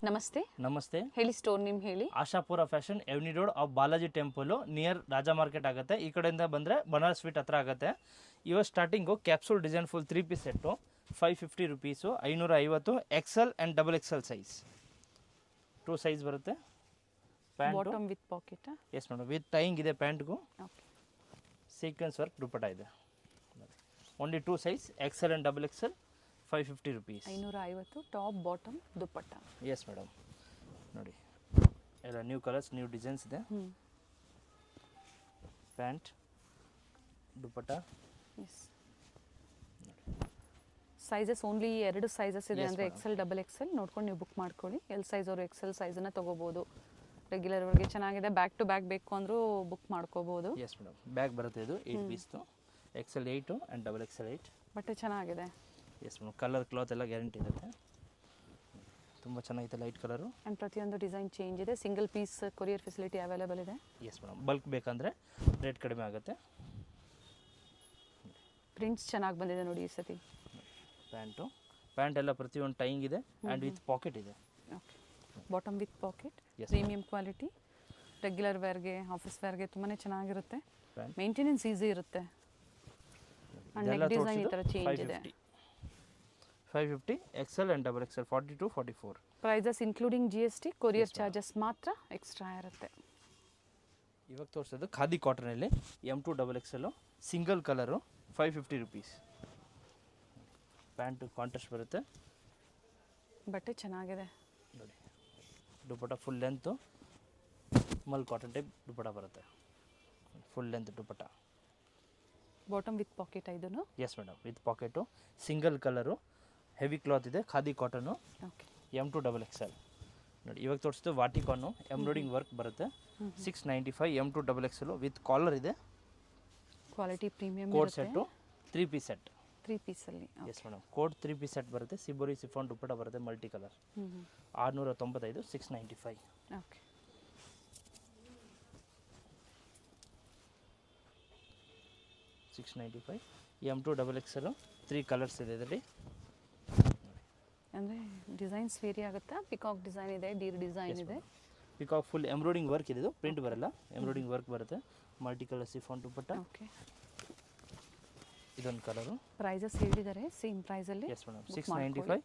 ನಮಸ್ತೆ. ನಮಸ್ತೆ. ಹೇಳಿ ಸ್ಟೋರ್ ನೇಮ್ ಹೇಳಿ. Ashapura fashion avenue road off Balaji temple near Raja market ಆಗುತ್ತೆ. ಈ ಕಡೆಯಿಂದ ಬಂದರೆ ಬನಾರಸ್ ಸ್ವೀಟ್ ಹತ್ರ ಆಗುತ್ತೆ. ಇವತ್ತು starting capsule design full 3 piece set 550 rupees, 550. XL and double XL size 2 size ಬರುತ್ತೆ. Bottom with pocket. Yes madam, with tying ಇದೆ ಪ್ಯಾಂಟ್ಗೂ. ಓಕೆ. ಸೀಕ್ವೆನ್ಸ್ ವರ್ಕ್ ದುಪಟ್ಟ ಇದೆ. Only 2 size XL and double XL 550 rupees. 550 top bottom dupatta. Yes madam, ನೋಡಿ ಎಲ್ಲ new colours new designs ಇದೆ. Pant dupatta. Yes. Sizes only 2 sizes ಇದೆ. ಅಂದರೆ XL double XL ನೋಡ್ಕೊಂಡು ನೀವು ಬುಕ್ ಮಾಡ್ಕೊಳ್ಳಿ. ಎಲ್ ಸೈಜ್ ಅವರು ಎಕ್ಸೆಲ್ ಸೈಜನ್ನು ತೊಗೋಬೋದು. ರೆಗ್ಯುಲರ್ ಅವ್ರಿಗೆ ಚೆನ್ನಾಗಿದೆ. ಬ್ಯಾಕ್ ಟು ಬ್ಯಾಕ್ ಬೇಕು ಅಂದರೂ ಬುಕ್ ಮಾಡ್ಕೋಬೋದು. ಎಸ್ ಮೇಡಮ್, ಬ್ಯಾಗ್ ಬರುತ್ತೆ. ಇದು 8 ಪೀಸ್ದು ಎಕ್ಸೆಲ್ 8 ಆ್ಯಂಡ್ ಡಬಲ್ ಎಕ್ಸೆಲ್ 8. ಬಟ್ಟೆ ಚೆನ್ನಾಗಿದೆ. ಎಸ್ ಮೇಡಮ್, ಕಲರ್ ಕ್ಲಾತ್ ಎಲ್ಲ ಗ್ಯಾರಂಟಿ ಇರುತ್ತೆ. ತುಂಬ ಚೆನ್ನಾಗಿದೆ ಲೈಟ್ ಕಲರು. ಆ್ಯಂಡ್ ಪ್ರತಿಯೊಂದು ಡಿಸೈನ್ ಚೇಂಜ್ ಇದೆ. Single piece courier facility available ಇದೆ. ಎಸ್ ಮೇಡಮ್, ಬಲ್ಕ್ ಬೇಕಂದರೆ ರೇಟ್ ಕಡಿಮೆ ಆಗುತ್ತೆ. ಪ್ರಿಂಟ್ಸ್ ಚೆನ್ನಾಗಿ ಬಂದಿದೆ ನೋಡಿ ಈ ಸತಿ. ಪ್ಯಾಂಟ್ ಎಲ್ಲ ಪ್ರತಿಯೊಂದು ಟೈಯಿಂಗ್ ಇದೆ ಆ್ಯಂಡ್ ವಿತ್ ಪಾಕೆಟ್ ಇದೆ. Okay. Bottom with pocket, premium quality, regular ವೇರ್ಗೆ ಆಫೀಸ್ ವೇರ್ಗೆ ತುಂಬಾ ಚೆನ್ನಾಗಿರುತ್ತೆ. ಮೇಂಟೆನೆನ್ಸ್ ಈಸಿ ಇರುತ್ತೆ. ಆ್ಯಂಡ್ ನೆಕ್ ಡಿಸೈನ್ ಈ ಥರ ಚೇಂಜ್ ಇದೆ. 550 XL and double XL 42 44. Prices including GST, courier charges ಮಾತ್ರ ಎಕ್ಸ್ಟ್ರಾ ಇರುತ್ತೆ. ಇವಾಗ ತೋರಿಸೋದು ಖಾದಿ ಕಾಟನಲ್ಲಿ M2 double XL single colour 550 rupees. Pant contrast ಬರುತ್ತೆ. ಬಟ್ಟೆ ಚೆನ್ನಾಗಿದೆ ನೋಡಿ. Dupatta full length mul cotton type dupatta ಬರುತ್ತೆ. Full length dupatta. Bottom with pocket ಇದನ್ನು. Yes madam, with pocket single colour heavy cloth ಇದೆ. Khadi cotton. Okay. M2 double XL ನೋಡಿ. ಇವಾಗ ತೋರಿಸ್ತು ವಾಟಿಕಾನು ಎಂಬ್ರಾಯ್ಡಿಂಗ್ ವರ್ಕ್ ಬರುತ್ತೆ. 695 M2 double XL with collar ಇದೆ. Quality premium coat set 3 piece set. 3 ಪೀಸಲ್ಲಿ. Yes madam, coat 3 piece set ಬರುತ್ತೆ. Shibori chiffon dupatta ಬರುತ್ತೆ multi colour. 695 695. Okay. M2 double XL 3 colours ಇದೆ ಇದರಲ್ಲಿ. ಅಂದರೆ ಡಿಸೈನ್ಸ್ ವೇರಿ ಆಗುತ್ತಾ? ಪಿಕಾಕ್ ಡಿಸೈನ್ ಇದೆ, ಡೀರ್ ಡಿಸೈನ್ ಇದೆ. ಪಿಕಾಕ್ ಫುಲ್ ಎಂಬ್ರಾಯ್ಡಿಂಗ್ ವರ್ಕ್ ಇದೆ. ಇದು ಪ್ರಿಂಟ್ ಬರಲ್ಲ, ಎಂಬ್ರಾಯ್ಡಿಂಗ್ ವರ್ಕ್ ಬರುತ್ತೆ. Multi colour chiffon dupatta. Okay. ಇದೊಂದು ಕಲರು. ಪ್ರೈಸಸ್ ಹೇಳಿದ್ದಾರೆ ಸೇಮ್ ಪ್ರೈಸಲ್ಲಿ. Yes madam, 695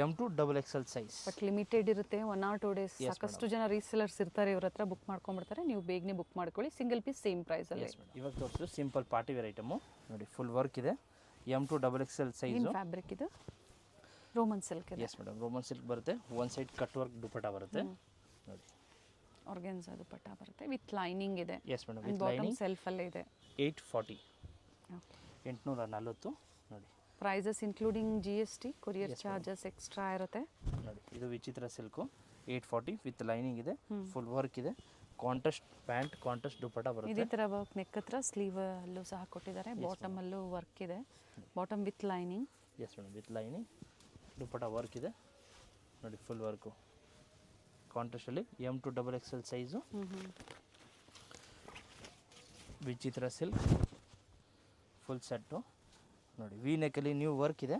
M2 double XL size. But limited ಇರುತ್ತೆ. 1 or 2 ಡೇಸ್. ಸಾಕಷ್ಟು ಜನ ರೀಸೆಲರ್ಸ್ ಇರ್ತಾರೆ, ಇವ್ರ ಹತ್ರ ಬುಕ್ ಮಾಡ್ಕೊಂಡ್ಬಿಡ್ತಾರೆ. ನೀವು ಬೇಗನೆ ಬುಕ್ ಮಾಡ್ಕೊಳ್ಳಿ. ಸಿಂಗಲ್ ಪೀಸ್ ಸೇಮ್ ಪ್ರೈಸಲ್ಲಿ. ಇವಾಗ ತೋರಿಸು ಸಿಂಪಲ್ ಪಾರ್ಟಿ ವೇರ್ ಐಟಮು ನೋಡಿ. ಫುಲ್ ವರ್ಕ್ ಇದೆ. M2 double XL size. ಏನು ಫ್ಯಾಬ್ರಿಕ್ ಇದು? ರೋಮನ್ ಸಿಲ್ಕ್ ಇದೆ. ಎಸ್ ಮೇಡಮ್, ರೋಮನ್ ಸಿಲ್ಕ್ ಬರುತ್ತೆ. One side cut work dupatta ಬರುತ್ತೆ ನೋಡಿ. ಆರ್ಗೆನ್ಸಾ ದುಪಟ್ಟ ಬರುತ್ತೆ ವಿತ್ ಲೈನಿಂಗ್ ಇದೆ. Yes madam, with lining. Self ಅಲ್ಲೇ ಇದೆ. 840. ಓಕೆ. 840 ನೋಡಿ. Prices including GST, courier charges extra ಇರುತ್ತೆ ನೋಡಿ. ಇದು ವಿಚಿತ್ರ ಸಿಲ್ಕು 840 ವಿತ್ ಲೈನಿಂಗ್ ಇದೆ. ಫುಲ್ ವರ್ಕ್ ಇದೆ. ಕಾಂಟ್ರಾಸ್ಟ್ ಪ್ಯಾಂಟ್, ಕಾಂಟ್ರಾಸ್ಟ್ ದುಪಟ್ಟ ಬರುತ್ತೆ. ಇದೇ ಥರ ವರ್ಕ್ ನೆಕ್ ಹತ್ರ ಸ್ಲೀವ್ ಅಲ್ಲೂ ಸಹ ಕೊಟ್ಟಿದ್ದಾರೆ. ಬಾಟಮ್ ಅಲ್ಲೂ ವರ್ಕ್ ಇದೆ. Bottom with lining. Yes madam, with lining dupatta work ಇದೆ ನೋಡಿ. ಫುಲ್ ವರ್ಕು ಕಾಂಟ್ರಾಸ್ಟಲ್ಲಿ M2 double XL size. Vichitra silk full set ನೋಡಿ. ವಿ ನೆಕ್ಕಲ್ಲಿ ನ್ಯೂ ವರ್ಕ್ ಇದೆ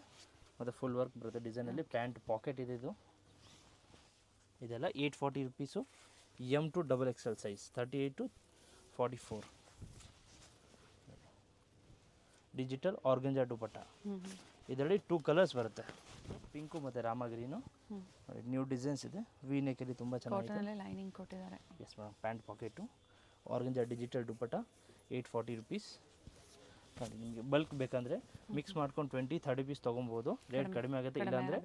ಮತ್ತು ಫುಲ್ ವರ್ಕ್ ಬರುತ್ತೆ ಡಿಸೈನಲ್ಲಿ. ಪ್ಯಾಂಟ್ ಪಾಕೆಟ್ ಇದೆ. ಇದೆಲ್ಲ 840 rupees. M2 double XL size 38 to 44. Digital ಆರ್ಗಂಜಾ dupatta. ಇದರಲ್ಲಿ 2 ಕಲರ್ಸ್ ಬರುತ್ತೆ, ಪಿಂಕು ಮತ್ತು ರಾಮ ಗ್ರೀನು. ನ್ಯೂ ಡಿಸೈನ್ಸ್ ಇದೆ. ವಿ ನೆಕ್ಕಲ್ಲಿ ತುಂಬ ಚೆನ್ನಾಗಿದೆ. ಲೈನಿಂಗ್ ಕೊಟ್ಟಿದ್ದಾರೆ. Yes madam, pant pocket ಆರ್ಗಂಜಾ digital dupatta 840 rupees. ನೋಡಿ, ನಿಮಗೆ ಬಲ್ಕ್ ಬೇಕಂದರೆ ಮಿಕ್ಸ್ ಮಾಡ್ಕೊಂಡು 20-30 ಪೀಸ್ ತೊಗೊಬೋದು. ರೇಟ್ ಕಡಿಮೆ ಆಗುತ್ತೆ. ಇಲ್ಲಾಂದರೆ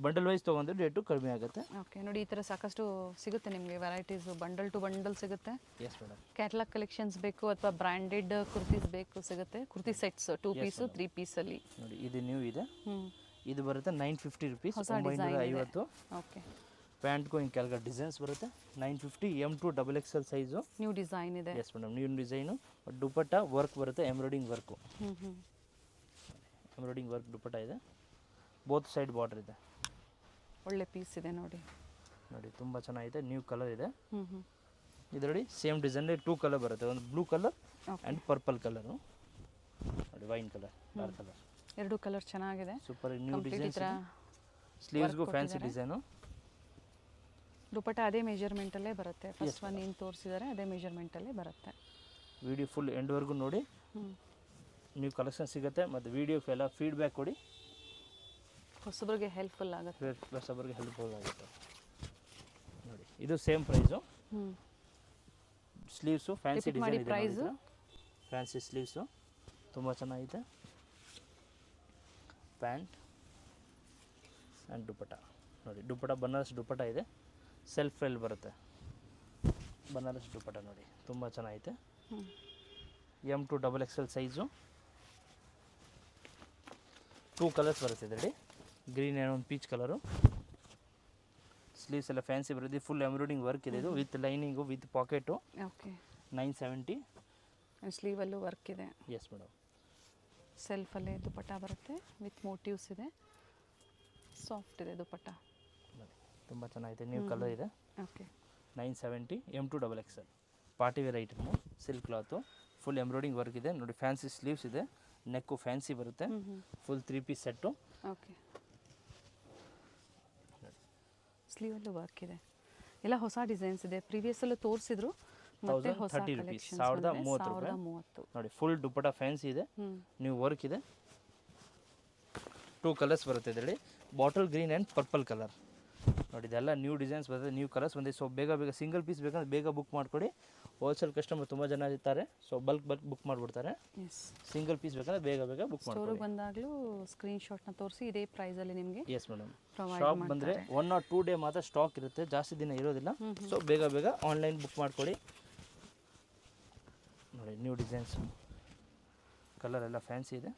ಬಂಡಲ್ ವೈಸ್ ತೊಗೊಂಡ್ರೆ ರೇಟು ಕಡಿಮೆ ಆಗುತ್ತೆ. ಓಕೆ. ನೋಡಿ, ಈ ಥರ ಸಾಕಷ್ಟು ಸಿಗುತ್ತೆ ನಿಮಗೆ ವೆರೈಟೀಸು. ಬಂಡಲ್ ಟು ಬಂಡಲ್ ಸಿಗುತ್ತೆ. Yes madam. ಕ್ಯಾಟಲಾಗ್ ಕಲೆಕ್ಷನ್ಸ್ ಬೇಕು ಅಥವಾ ಬ್ರ್ಯಾಂಡೆಡ್ ಕುರ್ತೀಸ್ ಬೇಕು ಸಿಗುತ್ತೆ. ಕುರ್ತಿ ಸೆಟ್ಸ್ 2 ಪೀಸು 3 ಪೀಸಲ್ಲಿ ನೋಡಿ. ಇದು ನ್ಯೂ ಇದೆ. ಇದು ಬರುತ್ತೆ 950 ರುಪೀಸ್. 950. ಓಕೆ. ಪ್ಯಾಂಟ್ಗೂ ಹಿಂಗೆ ಕೆಳಗಡೆ ಡಿಸೈನ್ಸ್ ಬರುತ್ತೆ. 950 M2 double XL size. New design ಇದೆ. Yes madam, new design. Dupatta work ಬರುತ್ತೆ, embroidering work. Embroidering work dupatta ಇದೆ. ಬೋತ್ ಸೈಡ್ ಬಾರ್ಡರ್ ಇದೆ. ಒಳ್ಳೆ ಪೀಸ್ ಇದೆ ನೋಡಿ. ನೋಡಿ, ತುಂಬ ಚೆನ್ನಾಗಿದೆ. ನ್ಯೂ ಕಲರ್ ಇದೆ. ಇದರಲ್ಲಿ ಸೇಮ್ ಡಿಸೈನಲ್ಲಿ 2 ಕಲರ್ ಬರುತ್ತೆ. ಒಂದು blue colour and purple colour ನೋಡಿ. Wine colour, dark colour. 2 colour ಚೆನ್ನಾಗಿದೆ. Super new designs. ಸ್ಲೀವ್ಸ್ಗೂ ಫ್ಯಾನ್ಸಿ ಡಿಸೈನು. ದುಪಟ್ಟ ಅದೇ ಮೆಜರ್ಮೆಂಟಲ್ಲೇ ಬರುತ್ತೆ, ಫಸ್ಟ್ ಒನ್ ಏನು ತೋರಿಸಿದ್ದಾರೆ ಅದೇ ಮೆಜರ್ಮೆಂಟಲ್ಲೇ ಬರುತ್ತೆ. ವಿಡಿಯೋ ಫುಲ್ ಎಂಡ್ವರೆಗೂ ನೋಡಿ, ನೀವು ಕಲೆಕ್ಷನ್ ಸಿಗುತ್ತೆ. ಮತ್ತು ವಿಡಿಯೋಕ್ಕೆ ಎಲ್ಲ ಫೀಡ್ಬ್ಯಾಕ್ ಕೊಡಿ, ಹೊಸಬ್ರಿಗೆ ಹೆಲ್ಪ್ಫುಲ್ ಆಗುತ್ತೆ. ಹೊಸಬ್ರಿಗೆ ಹೆಲ್ಪ್ಫುಲ್ ಆಗುತ್ತೆ ನೋಡಿ. ಇದು same price. Sleeves fancy design ಇದೆ, ಪ್ರೈಸು ಫ್ಯಾನ್ಸಿ ಸ್ಲೀವ್ಸು ತುಂಬ ಚೆನ್ನಾಗಿದೆ. ಪ್ಯಾಂಟ್ ಆ್ಯಂಡ್ ದುಪಟ್ಟ ನೋಡಿ. ದುಪಟ್ಟ ಬನಾರಸ್ ದುಪಟ್ಟ ಇದೆ, ಸೆಲ್ಫ್ ಫೆಲ್ ಬರುತ್ತೆ. ಬನಾರಸ್ ದುಪಟ್ಟ ನೋಡಿ ತುಂಬ ಚೆನ್ನಾಗಿದೆ. M2XXL size. 2 ಕಲರ್ಸ್ ಬರುತ್ತೆ ಇದರಲ್ಲಿ, ಗ್ರೀನ್ ಆ್ಯಂಡ್ ಒಂದು ಪೀಚ್ ಕಲರು. ಸ್ಲೀವ್ಸ್ ಎಲ್ಲ ಫ್ಯಾನ್ಸಿ ಬರುತ್ತೆ, ಫುಲ್ ಎಂಬ್ರಾಯ್ಡಿಂಗ್ ವರ್ಕ್ ಇದೆ. ಇದು with lining with pocket. Okay, 970. ಸ್ಲೀವಲ್ಲೂ ವರ್ಕ್ ಇದೆ. Yes madam. ಸೆಲ್ಫಲ್ಲೇ ದುಪಟ್ಟ ಬರುತ್ತೆ, ವಿತ್ ಮೋಟಿವ್ಸ್ ಇದೆ, ಸಾಫ್ಟ್ ಇದೆ ದುಪಟ್ಟ. ತುಂಬ ಚೆನ್ನಾಗಿದೆ, ನ್ಯೂ ಕಲರ್ ಇದೆ. Okay, 970. M2XXL party wear item, silk cloth, full embroidering work ಇದೆ ನೋಡಿ. ಫ್ಯಾನ್ಸಿ ಸ್ಲೀವ್ಸ್ ಇದೆ, ನೆಕ್ಕು ಫ್ಯಾನ್ಸಿ ಬರುತ್ತೆ, ಫುಲ್ 3 ಪೀಸ್ ಸೆಟ್ಟು. ಓಕೆ, ಸ್ಲೀವಲ್ಲೂ ವರ್ಕ್ ಇದೆ. ಎಲ್ಲ ಹೊಸ ಡಿಸೈನ್ಸ್ ಇದೆ, ಪ್ರೀವಿಯಸ್ಸಲ್ಲೂ ತೋರಿಸಿದ್ರು, ಮತ್ತೆ ಹೊಸ 1030 rupees, 1030 ನೋಡಿ. ಫುಲ್ ದುಪಟ್ಟ ಫ್ಯಾನ್ಸಿ ಇದೆ, ನ್ಯೂ ವರ್ಕ್ ಇದೆ. 2 ಕಲರ್ಸ್ ಬರುತ್ತೆ ಇದರಲ್ಲಿ, bottle green and purple colour ನೋಡಿ. ಇದೆಲ್ಲ ನ್ಯೂ ಡಿಸೈನ್ಸ್ ಬರುತ್ತೆ, ನ್ಯೂ ಕಲರ್ಸ್ ಬಂದಿದೆ. ಸೊ ಬೇಗ ಸಿಂಗಲ್ ಪೀಸ್ ಬೇಕಂದ್ರೆ ಬೇಗ ಬುಕ್ ಮಾಡಿಕೊಡಿ. ಹೋಲ್ಸೇಲ್ ಕಸ್ಟಮರ್ ತುಂಬ ಜನ ಇರ್ತಾರೆ, ಸೊ ಬಲ್ಕ್ ಬುಕ್ ಮಾಡಿಬಿಡ್ತಾರೆ. ಸಿಂಗಲ್ ಪೀಸ್ ಬೇಕಂದ್ರೆ ಬೇಗ ಬುಕ್ ಮಾಡಿ. ಸ್ಟೋರಿಗೆ ಬಂದಾಗಲೂ ಸ್ಕ್ರೀನ್ಶಾಟ್ನ ತೋರಿಸಿ ಇದೇ ಪ್ರೈಸಲ್ಲಿ ನಿಮಗೆ. Yes madam. ಶಾಪ್ ಬಂದರೆ 1 or 2 ಡೇ ಮಾತ್ರ ಸ್ಟಾಕ್ ಇರುತ್ತೆ, ಜಾಸ್ತಿ ದಿನ ಇರೋದಿಲ್ಲ. ಸೊ ಬೇಗ ಆನ್ಲೈನ್ ಬುಕ್ ಮಾಡಿಕೊಡಿ ನೋಡಿ. ನ್ಯೂ ಡಿಸೈನ್ಸು, ಕಲರ್ ಎಲ್ಲ ಫ್ಯಾನ್ಸಿ ಇದೆ,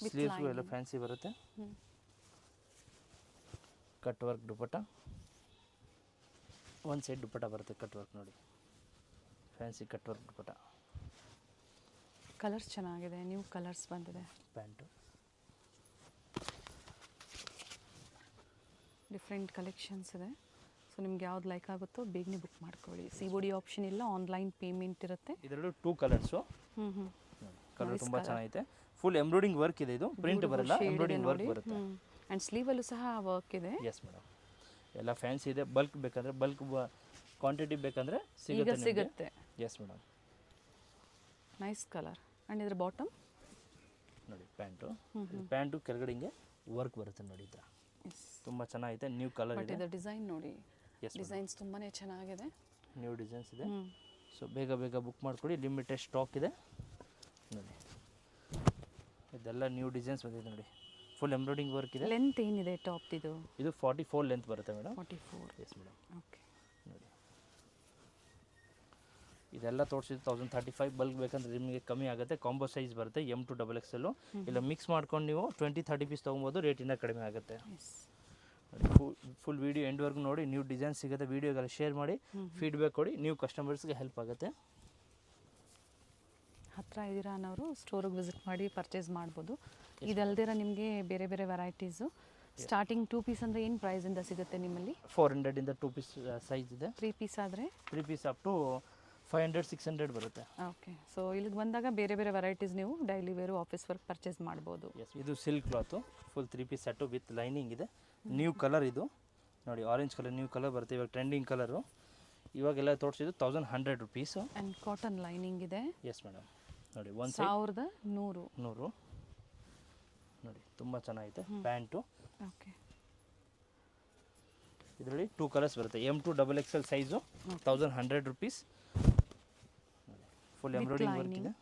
ಸ್ಲೀವ್ಸು ಎಲ್ಲ ಫ್ಯಾನ್ಸಿ ಬರುತ್ತೆ. ಕಟ್ ವರ್ಕ್ ದುಪಟ್ಟ, ಒಂದು ಸೈಡ್ ದುಪಟ್ಟ ಬರುತ್ತೆ ಕಟ್ ವರ್ಕ್ ನೋಡಿ. Fancy cut work dupatta. Colours ಚೆನ್ನಾಗಿದೆ, ನ್ಯೂ ಕಲರ್ಸ್ ಬಂದಿದೆ. ಪ್ಯಾಂಟು ಡಿಫ್ರೆಂಟ್ ಕಲೆಕ್ಷನ್ಸ್ ಇದೆ. ಸೊ ನಿಮ್ಗೆ ಯಾವ್ದು ಲೈಕ್ ಆಗುತ್ತೋ ಬೇಗನೆ ಬುಕ್ ಮಾಡ್ಕೊಳ್ಳಿ. COD ಆಪ್ಷನ್ ಇಲ್ಲ, ಆನ್ಲೈನ್ ಪೇಮೆಂಟ್ ಇರುತ್ತೆ. ಇದರಲ್ಲೂ 2 ಕಲರ್ಸು. ಕಲರ್ ತುಂಬ ಚೆನ್ನಾಗಿದೆ, ಫುಲ್ ಎಂಬ್ರಾಯ್ಡಿಂಗ್ ವರ್ಕ್ ಇದೆ. ಇದು ಪ್ರಿಂಟ್ ಬರಲ್ಲ, ಎಂಬ್ರಾಯ್ಡಿಂಗ್ ವರ್ಕ್ ಬರುತ್ತೆ. ಆ್ಯಂಡ್ ಸ್ಲೀವಲ್ಲೂ ಸಹ ವರ್ಕ್ ಇದೆ. Yes madam. ಎಲ್ಲ ಫ್ಯಾನ್ಸಿ ಇದೆ. ಬಲ್ಕ್ ಬೇಕಂದ್ರೆ ಬಲ್ಕ್ ಕ್ವಾಂಟಿಟಿ ಬೇಕಂದ್ರೆ ಸಿಗುತ್ತೆ. Yes madam. Nice colour. And ಇದ್ರ ಬಾಟಮ್ ನೋಡಿ, ಪ್ಯಾಂಟು ಕೆಳಗಡೆ ಹಿಂಗೆ ವರ್ಕ್ ಬರುತ್ತೆ ನೋಡಿ. ಈ ಥರ ತುಂಬ ಚೆನ್ನಾಗಿದೆ, ನ್ಯೂ ಕಲರ್ ಇದೆ. ಇದು ಡಿಸೈನ್ ನೋಡಿ, ಡಿಸೈನ್ಸ್ ತುಂಬಾ ಚೆನ್ನಾಗಿದೆ, ನ್ಯೂ ಡಿಸೈನ್ಸ್ ಇದೆ. ಸೊ ಬೇಗ ಬುಕ್ ಮಾಡಿಕೊಡಿ, ಲಿಮಿಟೆಡ್ ಸ್ಟಾಕ್ ಇದೆ ನೋಡಿ. ಇದೆಲ್ಲ ನ್ಯೂ ಡಿಸೈನ್ಸ್ ಬಂದಿದೆ ನೋಡಿ, ಫುಲ್ ಎಂಬ್ರಾಯ್ಡಿಂಗ್ ವರ್ಕ್ ಇದೆ. ಲೆಂತ್ ಏನಿದೆ ಟಾಪ್ ಇದು? ಇದು 44 ಲೆಂತ್ ಬರುತ್ತೆ ಮೇಡಮ್. 44. S madam. ಓಕೆ ನೋಡಿ, ಇದೆಲ್ಲ ತೋರಿಸಿದ್ದು 1035. ಬಲ್ಕ್ ಬೇಕಂದ್ರೆ ನಿಮಗೆ ಕಮ್ಮಿ ಆಗುತ್ತೆ. ಕಾಂಬೋ ಸೈಜ್ ಬರುತ್ತೆ, M2XXL. ಇಲ್ಲ ಮಿಕ್ಸ್ ಮಾಡ್ಕೊಂಡು ನೀವು 20-30 ಪೀಸ್ ತೊಗೊಬೋದು, ರೇಟಿಂದ ಕಡಿಮೆ ಆಗುತ್ತೆ. ಫುಲ್ ವೀಡಿಯೋ ಎಂಡ್ವರೆಗೂ ನೋಡಿ, ನ್ಯೂ ಡಿಸೈನ್ ಸಿಗುತ್ತೆ. ವೀಡಿಯೋಗೆಲ್ಲ ಶೇರ್ ಮಾಡಿ, ಫೀಡ್ಬ್ಯಾಕ್ ಕೊಡಿ, ನ್ಯೂ ಕಸ್ಟಮರ್ಸ್ಗೆ ಹೆಲ್ಪ್ ಆಗುತ್ತೆ. ಹತ್ತಿರ ಇದ್ದೀರಾ ಅನ್ನೋರು ಸ್ಟೋರಿಗೆ ವಿಸಿಟ್ ಮಾಡಿ ಪರ್ಚೇಸ್ ಮಾಡ್ಬೋದು. ಇದಲ್ದಿರ ನಿಮಗೆ ಬೇರೆ ವೆರೈಟೀಸು ಸ್ಟಾರ್ಟಿಂಗ್ 2 ಪೀಸ್ ಅಂದರೆ ಏನು ಪ್ರೈಸಿಂದ ಸಿಗುತ್ತೆ ನಿಮ್ಮಲ್ಲಿ? 400 ಇಂದ 2 ಪೀಸ್ ಸೈಜ್ ಇದೆ. 3 ಪೀಸ್ ಆದರೆ 3 ಪೀಸ್ ಅಪ್ ಟು 500-600 ಬರುತ್ತೆ. ಓಕೆ, ಸೊ ಇಲ್ಲಿಗೆ ಬಂದಾಗ ಬೇರೆ ವೆರೈಟೀಸ್ ನೀವು daily wear, office work purchase ಮಾಡ್ಬೋದು. ಎಸ್, ಇದು silk cloth, full 3 piece set with lining ಇದೆ. ನ್ಯೂ ಕಲರ್ ಇದು ನೋಡಿ, ಆರೆಂಜ್ ಕಲರ್ ನ್ಯೂ ಕಲರ್ ಬರುತ್ತೆ, ಇವಾಗ ಟ್ರೆಂಡಿಂಗ್ ಕಲರು. ಇವಾಗೆಲ್ಲ ತೋರಿಸಿದ್ದು 1100 rupees. ಆ್ಯಂಡ್ ಕಾಟನ್ ಲೈನಿಂಗ್ ಇದೆ. Yes madam. ನೋಡಿ, 1100 ನೋಡಿ, ತುಂಬ ಚೆನ್ನಾಗಿದೆ. ಪ್ಯಾಂಟು ಓಕೆ, ಇದರಲ್ಲಿ 2 ಕಲರ್ಸ್ ಬರುತ್ತೆ. M2XXL size 1100 rupees. Full embroidering work ಇದೆ.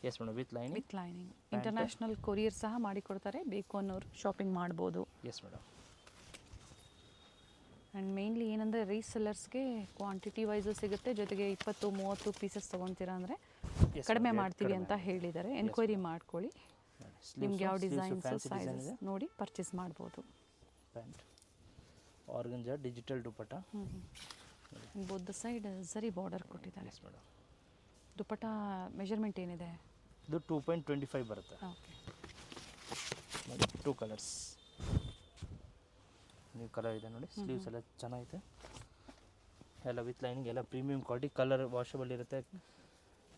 Yes madam, with lining. International courier ಸಹ ಮಾಡಿಕೊಡ್ತಾರೆ, ಬೇಕು ಅನ್ನೋರು ಶಾಪಿಂಗ್ ಮಾಡ್ಬೋದು. Yes madam. ಆ್ಯಂಡ್ ಮೇನ್ಲಿ ಏನಂದರೆ ರೀಸೆಲ್ಲರ್ಸ್ಗೆ ಕ್ವಾಂಟಿಟಿ ವೈಸು ಸಿಗುತ್ತೆ, ಜೊತೆಗೆ 20-30 ಪೀಸಸ್ ತೊಗೊತೀರಾ ಅಂದರೆ ಕಡಿಮೆ ಮಾಡ್ತೀವಿ ಅಂತ ಹೇಳಿದ್ದಾರೆ. ಎನ್ಕ್ವೈರಿ ಮಾಡ್ಕೊಳ್ಳಿ, ನಿಮ್ಗೆ ಯಾವ ಡಿಸೈನ್ಸು ಸೈಜಸ್ ನೋಡಿ ಪರ್ಚೇಸ್ ಮಾಡ್ಬೋದು. Pant organza digital dupatta. Both the side ಸರಿ ಬಾರ್ಡರ್ ಕೊಟ್ಟಿದ್ದಾರೆ. Yes madam. ದುಪಟ್ಟ ಮೆಜರ್ಮೆಂಟ್ ಏನಿದೆ? ಇದು 2.25 ಬರುತ್ತೆ. ಓಕೆ, ನೋಡಿ, 2 ಕಲರ್ಸ್. ನ್ಯೂ ಕಲರ್ ಇದೆ ನೋಡಿ. ಸ್ಲೀವ್ಸ್ ಎಲ್ಲ ಚೆನ್ನಾಗಿದೆ, ಎಲ್ಲ ವಿತ್ ಲೈನಿಂಗ್, ಎಲ್ಲ ಪ್ರೀಮಿಯಂ ಕ್ವಾಲಿಟಿ. ಕಲರ್ ವಾಷಬಲ್ ಇರುತ್ತೆ,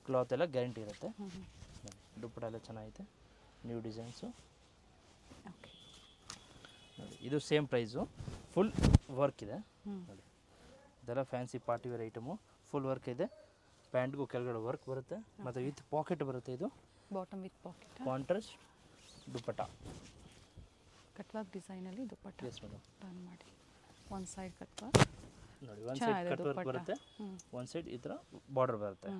ಕ್ಲಾತ್ ಎಲ್ಲ ಗ್ಯಾರಂಟಿ ಇರುತ್ತೆ. ದುಪ್ಪಟ ಎಲ್ಲ ಚೆನ್ನಾಗಿದೆ, ನ್ಯೂ ಡಿಸೈನ್ಸು. ಓಕೆ ನೋಡಿ, ಇದು ಸೇಮ್ ಪ್ರೈಸು, ಫುಲ್ ವರ್ಕ್ ಇದೆ ನೋಡಿ. ಇದೆಲ್ಲ fancy party wear item, full work ಇದೆ. ಪ್ಯಾಂಟ್ಗೂ ಕೆಳಗಡೆ ವರ್ಕ್ ಬರುತ್ತೆ ಮತ್ತು ವಿತ್ ಪಾಕೆಟ್ ಬರುತ್ತೆ. ಇದು bottom with pocket, contrast dupatta, cutwork ಡಿಸೈನಲ್ಲಿ ದುಪ್ಪಟ್ಟ. Yes madam. ಟರ್ನ್ ಮಾಡಿ, ಒಂದು ಸೈಡ್ ಕಟ್ವಾಗ್ ನೋಡಿ, ಒಂದು ಸೈಡ್ ಕಟ್ ವರ್ಕ್ ಬರುತ್ತೆ, ಒಂದು ಸೈಡ್ ಈ ಥರ ಬಾರ್ಡರ್ ಬರುತ್ತೆ.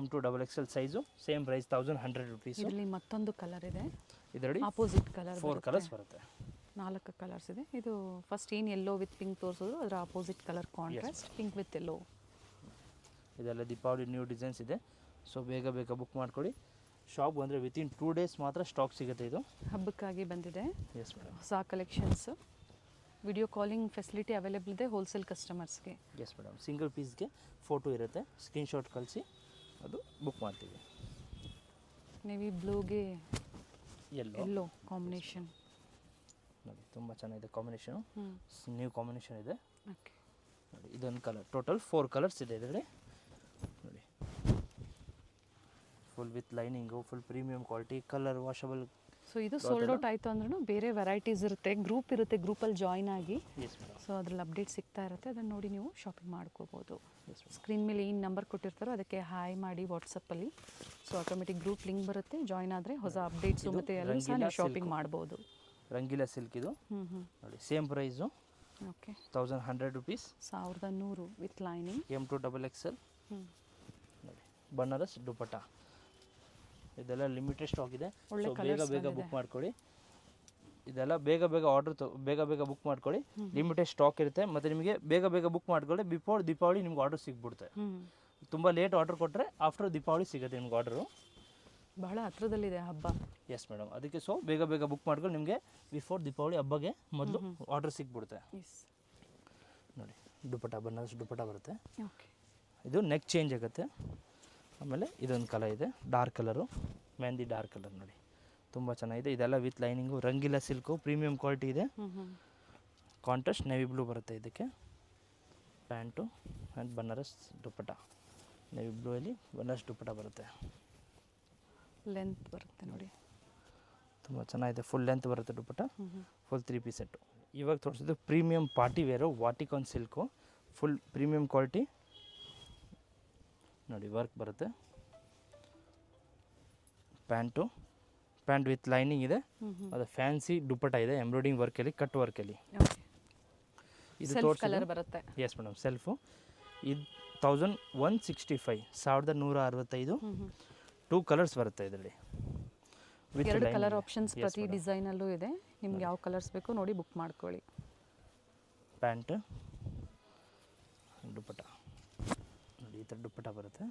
M2 XXL size, same price 1100 rupees. ಇದರಲ್ಲಿ ಮತ್ತೊಂದು ಕಲರ್ ಇದೆ, ಇದರಲ್ಲಿ ಆಪೋಸಿಟ್ ಕಲರ್ 4 ಕಲರ್ಸ್ ಬರುತ್ತೆ. 4 ಕಲರ್ಸ್ ಇದೆ. ಇದು ಫಸ್ಟ್ ಏನು ಯೆಲ್ಲೋ ವಿತ್ ಪಿಂಕ್ ತೋರಿಸೋದು, ಅದರ opposite colour contrast pink with yellow. ಇದೆಲ್ಲ ದೀಪಾವಳಿ ನ್ಯೂ ಡಿಸೈನ್ಸ್ ಇದೆ, ಸೊ ಬೇಗ ಬುಕ್ ಮಾಡ್ಕೊಳ್ಳಿ. ಶಾಪ್ ಬಂದರೆ ವಿತಿನ್ 2 ಡೇಸ್ ಮಾತ್ರ ಸ್ಟಾಕ್ ಸಿಗುತ್ತೆ. ಇದು ಹಬ್ಬಕ್ಕಾಗಿ ಬಂದಿದೆ. Yes madam. ಹೊಸ collections, video calling facility available ಇದೆ ಹೋಲ್ಸೇಲ್ ಕಸ್ಟಮರ್ಸ್ಗೆ. Yes madam. ಸಿಂಗಲ್ ಪೀಸ್ಗೆ ಫೋಟೋ ಇರುತ್ತೆ, ಸ್ಕ್ರೀನ್ಶಾಟ್ ಕಳಿಸಿ ಅದು ಬುಕ್ ಮಾಡ್ತೀವಿ. ನೇವಿ ಬ್ಲೂಗೆ ಎಲ್ಲೋ ಎಲ್ಲೋ ಕಾಂಬಿನೇಷನ್ ನೋಡಿ, ತುಂಬ ಚೆನ್ನಾಗಿದೆ ಕಾಂಬಿನೇಷನು, ನ್ಯೂ ಕಾಂಬಿನೇಷನ್ ಇದೆ. ಓಕೆ ನೋಡಿ, ಇದೊಂದು ಕಲರ್, ಟೋಟಲ್ 4 ಕಲರ್ಸ್ ಇದೆ ಇದರಲ್ಲಿ. ನೋಡಿ, full with lining, full premium quality, colour washable. So ಇದು ಸೋಲ್ಡ್ ಔಟ್ ಆಯಿತು ಅಂದ್ರೂ ಬೇರೆ ವೆರೈಟೀಸ್ ಇರುತ್ತೆ, ಗ್ರೂಪ್ ಇರುತ್ತೆ, ಗ್ರೂಪಲ್ಲಿ ಜಾಯ್ನ್ ಆಗಿ. Yes madam. ಸೊ ಅದ್ರಲ್ಲಿ ಅಪ್ಡೇಟ್ ಸಿಗ್ತಾ ಇರುತ್ತೆ, ಅದನ್ನು ನೋಡಿ ನೀವು ಶಾಪಿಂಗ್ ಮಾಡ್ಕೋಬೋದು. Yes madam. ಸ್ಕ್ರೀನ್ ಮೇಲೆ ಏನು ನಂಬರ್ ಕೊಟ್ಟಿರ್ತಾರೋ ಅದಕ್ಕೆ ಹಾಯ್ ಮಾಡಿ ವಾಟ್ಸಪ್ಪಲ್ಲಿ, ಸೊ ಆಟೋಮೆಟಿಕ್ ಗ್ರೂಪ್ ಲಿಂಕ್ ಬರುತ್ತೆ, ಜಾಯ್ನ್ ಆದರೆ ಹೊಸ ಅಪ್ಡೇಟ್ಸು ಮತ್ತು ಎಲ್ಲ ಸಹ ನೀವು ಶಾಪಿಂಗ್ ಮಾಡ್ಬೋದು. ರಂಗೀಲಾ ಸಿಲ್ಕ್ ಇದು. ನೋಡಿ, same price okay 1100 rupees. 1100 with lining. M2 XXL. ನೋಡಿ, ಬನಾರಸ್ ದುಪ್ಪಟ್ಟ. ಇದೆಲ್ಲ ಲಿಮಿಟೆಡ್ ಸ್ಟಾಕ್ ಇದೆ, ಒಳ್ಳೆ ಸೊ ಬೇಗ ಬುಕ್ ಮಾಡ್ಕೊಳ್ಳಿ. ಇದೆಲ್ಲ ಬೇಗ ಆರ್ಡರ್ ಬೇಗ ಬುಕ್ ಮಾಡ್ಕೊಳ್ಳಿ. ಲಿಮಿಟೆಡ್ ಸ್ಟಾಕ್ ಇರುತ್ತೆ, ಮತ್ತು ನಿಮಗೆ ಬೇಗ ಬುಕ್ ಮಾಡ್ಕೊಳ್ಳಿ. ಬಿಫೋರ್ ದೀಪಾವಳಿ ನಿಮ್ಗೆ ಆರ್ಡರ್ ಸಿಗ್ಬಿಡುತ್ತೆ. ತುಂಬ ಲೇಟ್ ಆರ್ಡರ್ ಕೊಟ್ಟರೆ ಆಫ್ಟರ್ ದೀಪಾವಳಿ ಸಿಗುತ್ತೆ ನಿಮ್ಗೆ ಆರ್ಡರು. ಬಹಳ ಹತ್ರದಲ್ಲಿದೆ ಹಬ್ಬ. Yes madam. ಅದಕ್ಕೆ ಸೊ ಬೇಗ ಬುಕ್ ಮಾಡ್ಕೊಂಡು ನಿಮಗೆ ಬಿಫೋರ್ ದೀಪಾವಳಿ ಹಬ್ಬಗೆ ಮೊದಲು ಆರ್ಡರ್ ಸಿಗ್ಬಿಡುತ್ತೆ. ನೋಡಿ, ದುಪ್ಪಟ್ಟ, ಬನಾರಸ್ ದುಪ್ಪಟ್ಟ ಬರುತ್ತೆ. ಓಕೆ, ಇದು ನೆಕ್ ಚೇಂಜ್ ಆಗುತ್ತೆ. ಆಮೇಲೆ ಇದೊಂದು ಕಲರ್ ಇದೆ, dark colour, mehndi dark colour. ನೋಡಿ, ತುಂಬ ಚೆನ್ನಾಗಿದೆ. ಇದೆಲ್ಲ with lining, Rangeela silk, premium quality ಇದೆ. ಕಾಂಟ್ರಾಸ್ಟ್ ನೇವಿ ಬ್ಲೂ ಬರುತ್ತೆ ಇದಕ್ಕೆ. Pant and Banaras dupatta, navy blue ಅಲ್ಲಿ ಬನಾರಸ್ ದುಪ್ಪಟ್ಟ ಬರುತ್ತೆ. ಲೆಂತ್ ಬರುತ್ತೆ ನೋಡಿ, ತುಂಬ ಚೆನ್ನಾಗಿದೆ. ಫುಲ್ ಲೆಂತ್ ಬರುತ್ತೆ ದುಪ್ಪಟ್ಟ, ಫುಲ್ 3 ಪೀಸ್ ಸೆಟ್ಟು. ಇವಾಗ ತೋರಿಸಿದ್ದು premium party wear, Vatican silk, full premium quality. ನೋಡಿ, ವರ್ಕ್ ಬರುತ್ತೆ. ಪ್ಯಾಂಟ್ ವಿತ್ ಲೈನಿಂಗ್ ಇದೆ, ಅದು ಫ್ಯಾನ್ಸಿ ದುಪ್ಪಟ್ಟ ಇದೆ, ಎಂಬ್ರಾಯ್ಡಿಂಗ್ ವರ್ಕಲ್ಲಿ, ಕಟ್ ವರ್ಕಲ್ಲಿ. ಇದು ಕಲರ್ ಬರುತ್ತೆ. Yes madam, self. ಇದು 1165, 1165. 2 ಕಲರ್ಸ್ ಬರುತ್ತೆ ಇದರಲ್ಲಿ. 2 ಕಲರ್ ಆಪ್ಷನ್ಸ್ ಪ್ರತಿ ಡಿಸೈನಲ್ಲೂ ಇದೆ. ನಿಮ್ಗೆ ಯಾವ ಕಲರ್ಸ್ ಬೇಕೋ ನೋಡಿ ಬುಕ್ ಮಾಡ್ಕೊಳ್ಳಿ. ಪ್ಯಾಂಟ್, ದುಪ್ಪಟ್ಟ. ನೋಡಿ, ಈ ಥರ ದುಪ್ಪಟ್ಟ ಬರುತ್ತೆ.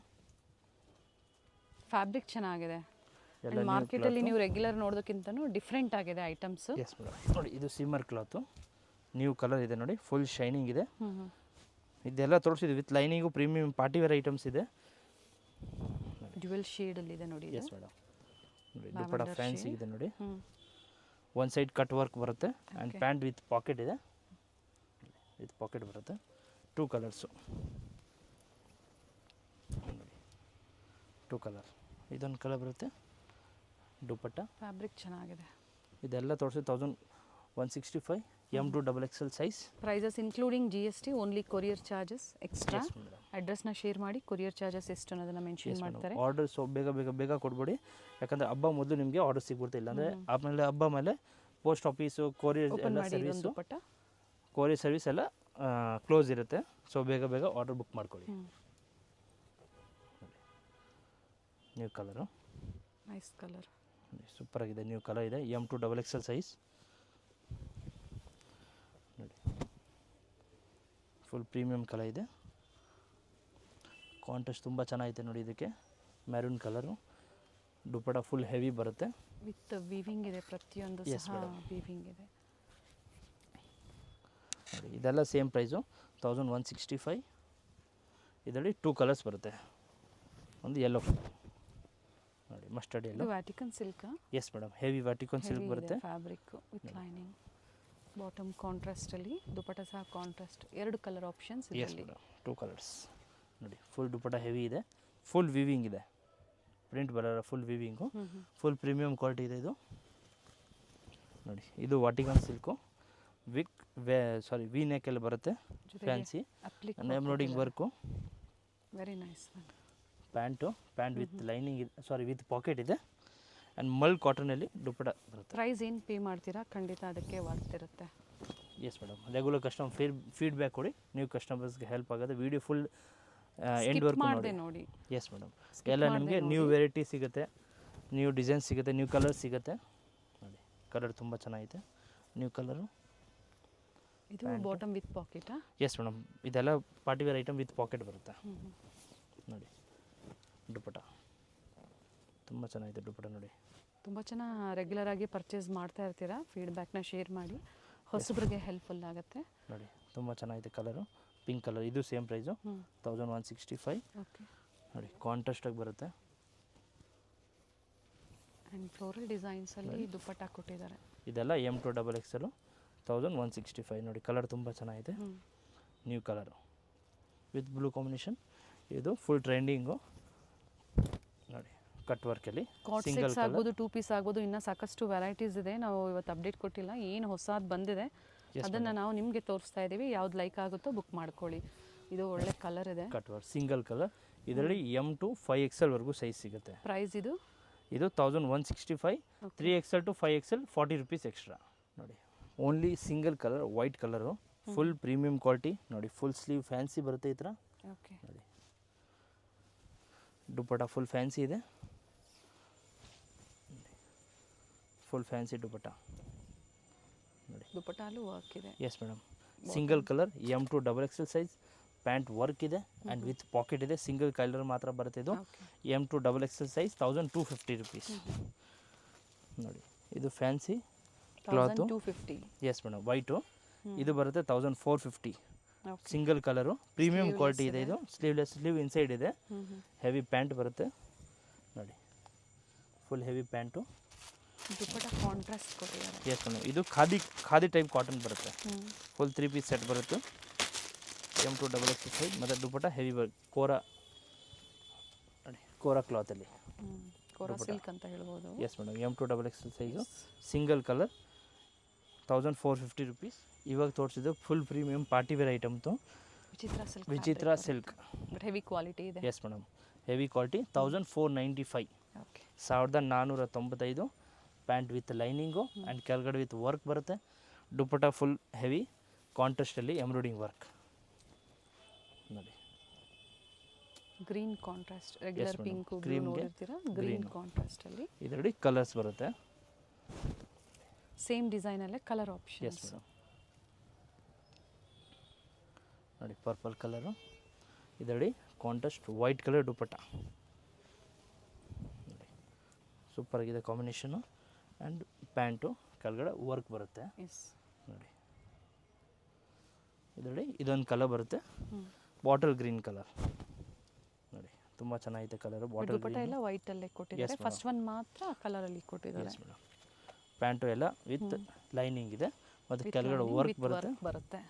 ಫ್ಯಾಬ್ರಿಕ್ ಚೆನ್ನಾಗಿದೆ. ಮಾರ್ಕೆಟಲ್ಲಿ ನೀವು ರೆಗ್ಯುಲರ್ ನೋಡೋದಕ್ಕಿಂತನೂ ಡಿಫ್ರೆಂಟ್ ಆಗಿದೆ ಐಟಮ್ಸ್. S madam. ನೋಡಿ, ಇದು ಸಿಮ್ಮರ್ ಕ್ಲಾತು, ನ್ಯೂ ಕಲರ್ ಇದೆ. ನೋಡಿ, ಫುಲ್ ಶೈನಿಂಗ್ ಇದೆ. ಇದೆಲ್ಲ ತೋರಿಸಿದ್ವಿ with lining, premium party wear items ಇದೆ. ಡ್ಯುಯಲ್ ಶೇಡಲ್ಲಿ ಇದೆ ನೋಡಿ. Yes madam. ನೋಡಿ, ದುಪ್ಪಟ್ಟ ಫ್ಯಾನ್ಸಿ ಇದೆ ನೋಡಿ. ಒಂದು ಸೈಡ್ ಕಟ್ ವರ್ಕ್ ಬರುತ್ತೆ ಆ್ಯಂಡ್ ಪ್ಯಾಂಟ್ ವಿತ್ ಪಾಕೆಟ್ ಇದೆ, ವಿತ್ ಪಾಕೆಟ್ ಬರುತ್ತೆ. 2 ಕಲರ್ಸು. ನೋಡಿ, 2 ಕಲರ್. ಇದೊಂದು ಕಲರ್ ಬರುತ್ತೆ, ದುಪ್ಪಟ್ಟ. ಫ್ಯಾಬ್ರಿಕ್ ಚೆನ್ನಾಗಿದೆ. ಇದೆಲ್ಲ ತೋರಿಸಿ 1165, M2 XXL size. Prices including GST, only courier charges extra. ಅಡ್ರೆಸ್ನ ಶೇರ್ ಮಾಡಿ, ಕೊರಿಯರ್ ಚಾರ್ಜಸ್ ಎಷ್ಟು ಅನ್ನೋದನ್ನ ಮೆನ್ಷನ್ ಮಾಡ್ತಾರೆ. ಆರ್ಡರ್ ಸೊ ಬೇಗ ಕೊಡ್ಬೇಡಿ, ಯಾಕಂದರೆ ಹಬ್ಬ ಮೊದಲು ನಿಮಗೆ ಆರ್ಡರ್ ಸಿಗ್ಬಿಡುತ್ತೆ. ಇಲ್ಲಾಂದರೆ ಆಮೇಲೆ ಹಬ್ಬ ಮೇಲೆ ಪೋಸ್ಟ್ ಆಫೀಸು, ಕೊರಿಯರ್ ಎಲ್ಲ ಸರ್ವಿಸು, ಕೊರಿಯರ್ ಸರ್ವಿಸ್ ಎಲ್ಲ ಕ್ಲೋಸ್ ಇರುತ್ತೆ. ಸೊ ಬೇಗ ಆರ್ಡರ್ ಬುಕ್ ಮಾಡ್ಕೊಳ್ಳಿ. New colour, nice colour, super ಆಗಿದೆ. ನ್ಯೂ ಕಲರ್ ಇದೆ, M2 XXL ಸೈಜ್. ನೋಡಿ, ಫುಲ್ ಪ್ರೀಮಿಯಂ ಕಲರ್ ಇದೆ. ಕಾಂಟ್ರಾಸ್ಟ್ ತುಂಬ ಚೆನ್ನಾಗಿದೆ ನೋಡಿ. ಇದಕ್ಕೆ ಮೆರೂನ್ ಕಲರು, ದುಪ್ಪಟ್ಟ ಫುಲ್ ಹೆವಿ ಬರುತ್ತೆ, ವಿತ್ ವೀವಿಂಗ್ ಇದೆ. ಪ್ರತಿಯೊಂದು ಸಹ ವೀವಿಂಗ್ ಇದೆ. ನೋಡಿ, ಇದೆಲ್ಲ ಸೇಮ್ ಪ್ರೈಸು 1165. ಇದರಲ್ಲಿ 2 ಕಲರ್ಸ್ ಬರುತ್ತೆ. ಒಂದು ಯೆಲ್ಲೋ ಕಲರ್, ನೋಡಿ, mustard yellow. Vatican silk. S madam, heavy Vatican silk ಬರುತ್ತೆ. ಫ್ಯಾಬ್ರಿಕ್ ವಿತ್ ಲೈನಿಂಗ್, ಬಾಟಮ್ ಕಾಂಟ್ರಾಸ್ಟಲ್ಲಿ, ದುಪ್ಪಟ್ಟ ಸಹ ಕಾಂಟ್ರಾಸ್ಟ್. 2 ಕಲರ್ ಆಪ್ಷನ್ಸ್ ಇದರಲ್ಲಿ. 2 ಕಲರ್ಸ್. ನೋಡಿ, ಫುಲ್ ದುಪ್ಪಟ್ಟ ಹೆವಿ ಇದೆ, ಫುಲ್ ವಿವಿಂಗ್ ಇದೆ, ಪ್ರಿಂಟ್ ಬರೋಲ್ಲ, full weaving, full premium quality ಇದೆ ಇದು. ನೋಡಿ, ಇದು ವಾಟಿಕನ್ ಸಿಲ್ಕು ಸಾರಿ ವಿ ನೆಕ್ಕಲ್ಲಿ ಬರುತ್ತೆ fancy applique embroidering work. Very nice. Pant with lining ಇದೆ, ಸಾರಿ ವಿತ್ ಪಾಕೆಟ್ ಇದೆ. ಆ್ಯಂಡ್ ಮಲ್ ಕಾಟನಲ್ಲಿ ದುಪ್ಪಟ ಬರುತ್ತೆ. ಪ್ರೈಸ್ ಏನು ಪೇ ಮಾಡ್ತೀರಾ? ಖಂಡಿತ ಅದಕ್ಕೆ ವರ್ತ್ ಇರುತ್ತೆ. Yes madam, regular customer feedback ಕೊಡಿ, ನೀವು ಕಸ್ಟಮರ್ಸ್ಗೆ ಹೆಲ್ಪ್ ಆಗುತ್ತೆ. ವಿಡಿಯೋ ಫುಲ್ ಎಂಡ್ ವರ್ಕು ನೋಡಿ. ಎಸ್ ಮೇಡಮ್, ಎಲ್ಲ ನಿಮಗೆ ನ್ಯೂ ವೆರೈಟಿ ಸಿಗುತ್ತೆ, ನ್ಯೂ ಡಿಸೈನ್ ಸಿಗುತ್ತೆ, ನ್ಯೂ ಕಲರ್ ಸಿಗುತ್ತೆ. ನೋಡಿ ಕಲರ್ ತುಂಬ ಚೆನ್ನಾಗಿದೆ, ನ್ಯೂ ಕಲರು. ಇದು ಬಾಟಮ್ ವಿತ್ ಪಾಕೆಟಾ? ಎಸ್ ಮೇಡಮ್, ಇದೆಲ್ಲ ಪಾರ್ಟಿವೇರ್ ಐಟಮ್ ವಿತ್ ಪಾಕೆಟ್ ಬರುತ್ತೆ. ನೋಡಿ ದುಪ್ಪಟ ತುಂಬ ಚೆನ್ನಾಗಿದೆ. ದುಪ್ಪಟ ನೋಡಿ, ತುಂಬ ಜನ ರೆಗ್ಯುಲರ್ ಆಗಿ ಪರ್ಚೇಸ್ ಮಾಡ್ತಾ ಇರ್ತೀರಾ. ಫೀಡ್ಬ್ಯಾಕ್ನ ಶೇರ್ ಮಾಡಿ, ಹೊಸಬ್ರಿಗೆ ಹೆಲ್ಪ್ಫುಲ್ ಆಗುತ್ತೆ. ನೋಡಿ ತುಂಬ ಚೆನ್ನಾಗಿದೆ ಕಲರು, ಪಿಂಕ್ ಕಲರ್. ಇದು ಸೇಮ್ ಪ್ರೈಸು 1165. ಓಕೆ. ನೋಡಿ ಕಾಂಟ್ರಾಸ್ಟಾಗಿ ಬರುತ್ತೆ. ಆ್ಯಂಡ್ ಫ್ಲೋರಲ್ ಡಿಸೈನ್ಸಲ್ಲಿ ದುಪ್ಪಟ್ಟ ಕೊಟ್ಟಿದ್ದಾರೆ. ಇದೆಲ್ಲ M2 XXL 1165. ನೋಡಿ ಕಲರ್ ತುಂಬ ಚೆನ್ನಾಗಿದೆ, new colour with blue combination. ಇದು ಫುಲ್ ಟ್ರೆಂಡಿಂಗು. ನೋಡಿ ಕಟ್ ವರ್ಕಲ್ಲಿ ಸಿಂಗಲ್ ಆಗ್ಬೋದು, 2 ಪೀಸ್ ಆಗ್ಬೋದು, ಇನ್ನೂ ಸಾಕಷ್ಟು ವೆರೈಟೀಸ್ ಇದೆ. ನಾವು ಇವತ್ತು ಅಪ್ಡೇಟ್ ಕೊಟ್ಟಿಲ್ಲ, ಏನು ಹೊಸದು ಬಂದಿದೆ ಅದನ್ನು ನಾವು ನಿಮಗೆ ತೋರಿಸ್ತಾ ಇದ್ದೀವಿ. ಯಾವ್ದು ಲೈಕ್ ಆಗುತ್ತೋ ಬುಕ್ ಮಾಡ್ಕೊಳ್ಳಿ. ಇದು ಒಳ್ಳೆ ಕಲರ್ ಇದೆ, ಕಟ್ ವರ್ಕ್ ಸಿಂಗಲ್ ಕಲರ್. ಇದರಲ್ಲಿ M2 5XL ವರೆಗೂ ಸೈಜ್ ಸಿಗುತ್ತೆ. ಪ್ರೈಸ್ ಇದು 1165. 3XL to 5XL 40 rupees extra. ನೋಡಿ only single colour, white colour, full premium quality. ನೋಡಿ ಫುಲ್ ಸ್ಲೀವ್ ಫ್ಯಾನ್ಸಿ ಬರುತ್ತೆ ಈ ಥರ. ಓಕೆ. ನೋಡಿ ದುಪ್ಪಟ ಫುಲ್ ಫ್ಯಾನ್ಸಿ ಇದೆ, ಫುಲ್ ಫ್ಯಾನ್ಸಿ ದುಪ್ಪಟ. ನೋಡಿ ದುಪ್ಪಟ್ಟಲ್ಲೂ ವರ್ಕ್ ಇದೆ. Yes madam, single colour M2 XXL size. Pant work ಇದೆ ಆ್ಯಂಡ್ ವಿತ್ ಪಾಕೆಟ್ ಇದೆ. ಸಿಂಗಲ್ ಕಲರ್ ಮಾತ್ರ ಬರುತ್ತೆ ಇದು. M2 XXL size 1250 rupees. ನೋಡಿ ಇದು fancy cloth. 1250. Yes madam, white. ಇದು ಬರುತ್ತೆ 1450. ಸಿಂಗಲ್ ಕಲರು, ಪ್ರೀಮಿಯಂ ಕ್ವಾಲಿಟಿ ಇದೆ. ಇದು ಸ್ಲೀವ್ಲೆಸ್, ಸ್ಲೀವ್ ಇನ್ಸೈಡ್ ಇದೆ. ಹೆವಿ ಪ್ಯಾಂಟ್ ಬರುತ್ತೆ. ನೋಡಿ ಫುಲ್ ಹೆವಿ ಪ್ಯಾಂಟು. ದುಪ್ಪಟ್ಟ ಕಾಂಟ್ರಾಸ್ಟ್ ಕೊಟ್ಟಿದ್ದಾರೆ. ಎಸ್ ಮೇಡಮ್, ಇದು ಖಾದಿ ಟೈಪ್ ಕಾಟನ್ ಬರುತ್ತೆ. ಫುಲ್ 3 ಪೀಸ್ ಸೆಟ್ ಬರುತ್ತೆ. M2 XXL size. ಮತ್ತು ದುಪ್ಪಟ್ಟ ಹೆವಿ ವರ್ಕ್, ಕೋರಾ. ನೋಡಿ ಕೋರಾ ಕ್ಲಾತಲ್ಲಿ, ಕೋರಾ ಸಿಲ್ಕ್ ಅಂತ ಹೇಳ್ಬೋದು. Yes madam, M2 XXL size, single colour 1450 rupees. ಇವಾಗ ತೋರಿಸಿದ್ದು ಫುಲ್ ಪ್ರೀಮಿಯಂ ಪಾರ್ಟಿವೇರ್ ಐಟಮ್ತು, ವಿಚಿತ್ರ ಸಿಲ್ಕ್. ಬಟ್ ಹೆವಿ ಕ್ವಾಲಿಟಿ ಇದೆ. Yes madam, heavy quality 1495. Okay. 1495. Pant with lining and ಕೆಳಗಡೆ ವಿತ್ ವರ್ಕ್ ಬರುತ್ತೆ. ದುಪ್ಪಟ್ಟ ಫುಲ್ ಹೆವಿ ಕಾಂಟ್ರಾಸ್ಟಲ್ಲಿ ಎಂಬ್ರಾಯ್ಡಿಂಗ್ ವರ್ಕ್. ನೋಡಿ ಗ್ರೀನ್ ಕಾಂಟ್ರಾಸ್ಟ್, ರೆಗ್ಯುಲರ್ ಪಿಂಕ್ ನೋಡಿರ್ತೀರಾ, ಗ್ರೀನ್ ಕಾಂಟ್ರಾಸ್ಟಲ್ಲಿ ಇದರಲ್ಲಿ ಕಲರ್ಸ್ ಬರುತ್ತೆ. ಸೇಮ್ ಡಿಸೈನಲ್ಲೇ ಕಲರ್ ಆಪ್ಷನ್. ಎಸ್ ಮೇಡಮ್, ನೋಡಿ ಪರ್ಪಲ್ ಕಲರು. ಇದರಲ್ಲಿ ಕಾಂಟ್ರಾಸ್ಟ್ ವೈಟ್ ಕಲರ್ ದುಪ್ಪಟ್ಟ. ನೋಡಿ ಸೂಪರ್ ಆಗಿದೆ ಕಾಂಬಿನೇಷನು. ಆ್ಯಂಡ್ ಪ್ಯಾಂಟು ಕೆಳಗಡೆ ವರ್ಕ್ ಬರುತ್ತೆ. ಎಸ್ ನೋಡಿ ಇದರಲ್ಲಿ ಇದೊಂದು ಕಲರ್ ಬರುತ್ತೆ, ಬಾಟಲ್ ಗ್ರೀನ್ ಕಲರ್. ನೋಡಿ ತುಂಬ ಚೆನ್ನಾಗಿದೆ ಕಲರು. ಬಾಟಲ್ ದುಪ್ಪಟ್ಟ ಎಲ್ಲ ವೈಟ್ ಅಲ್ಲೇ ಕೊಟ್ಟಿದ್ದಾರೆ. ಫಸ್ಟ್ ಒನ್ ಮಾತ್ರ ಕಲರ್ ಅಲ್ಲಿ ಕೊಟ್ಟಿದ್ದಾರೆ. ಎಸ್ ಮೇಡಮ್, ಪ್ಯಾಂಟು ಎಲ್ಲ ವಿತ್ ಲೈನಿಂಗ್ ಇದೆ ಮತ್ತು ಕೆಳಗಡೆ ವರ್ಕ್ ಬರುತ್ತೆ.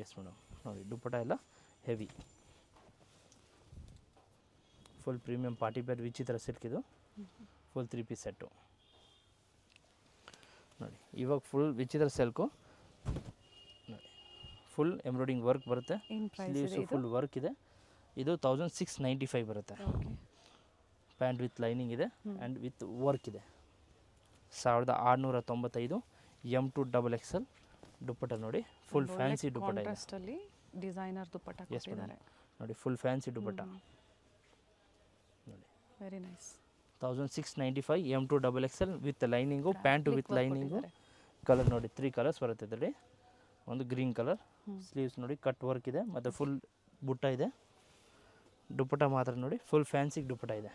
ಎಸ್ ಮೇಡಮ್, ನೋಡಿ ದುಪ್ಪಟ್ಟ ಎಲ್ಲ heavy, full premium party wear ವಿಚಿತ್ರ ಸಿಲ್ಕ್. ಇದು ಫುಲ್ 3 ಪೀಸ್ ಸೆಟ್ಟು. ನೋಡಿ ಇವಾಗ ಫುಲ್ ವಿಚಿತ್ರ ಸಿಲ್ಕು. ನೋಡಿ ಫುಲ್ ಎಂಬ್ರಾಯ್ಡಿಂಗ್ ವರ್ಕ್ ಬರುತ್ತೆ. ಸ್ಲೀವ್ಸು ಫುಲ್ ವರ್ಕ್ ಇದೆ. ಇದು 1695 ಬರುತ್ತೆ. ಪ್ಯಾಂಟ್ ವಿತ್ ಲೈನಿಂಗ್ ಇದೆ ಆ್ಯಂಡ್ ವಿತ್ ವರ್ಕ್ ಇದೆ. 1695. M2 XXL ದುಪ್ಪಟ್ಟ. ನೋಡಿ ಫುಲ್ ಫ್ಯಾನ್ಸಿ ದುಪ್ಪಟ್ಟ ಇದೆ. ಡಿಸೈನರ್ ದುಪ್ಪಟ್ಟ ಕೊಟ್ಟಿದ್ದಾರೆ. ನೋಡಿ ಫುಲ್ ಫ್ಯಾನ್ಸಿ ದುಪ್ಪಟ್ಟ. ನೋಡಿ very nice. 1695 M2 XXL with lining, pant with lining. Colour ನೋಡಿ 3 ಕಲರ್ಸ್ ಬರುತ್ತೆ ಇದರಲ್ಲಿ. ಒಂದು ಗ್ರೀನ್ ಕಲರ್, ಸ್ಲೀವ್ಸ್ ನೋಡಿ ಕಟ್ ವರ್ಕ್ ಇದೆ ಮತ್ತು ಫುಲ್ ಬುಟ್ಟ ಇದೆ. ದುಪ್ಪಟ್ಟ ಮಾತ್ರ ನೋಡಿ ಫುಲ್ ಫ್ಯಾನ್ಸಿ ದುಪ್ಪಟ್ಟ ಇದೆ.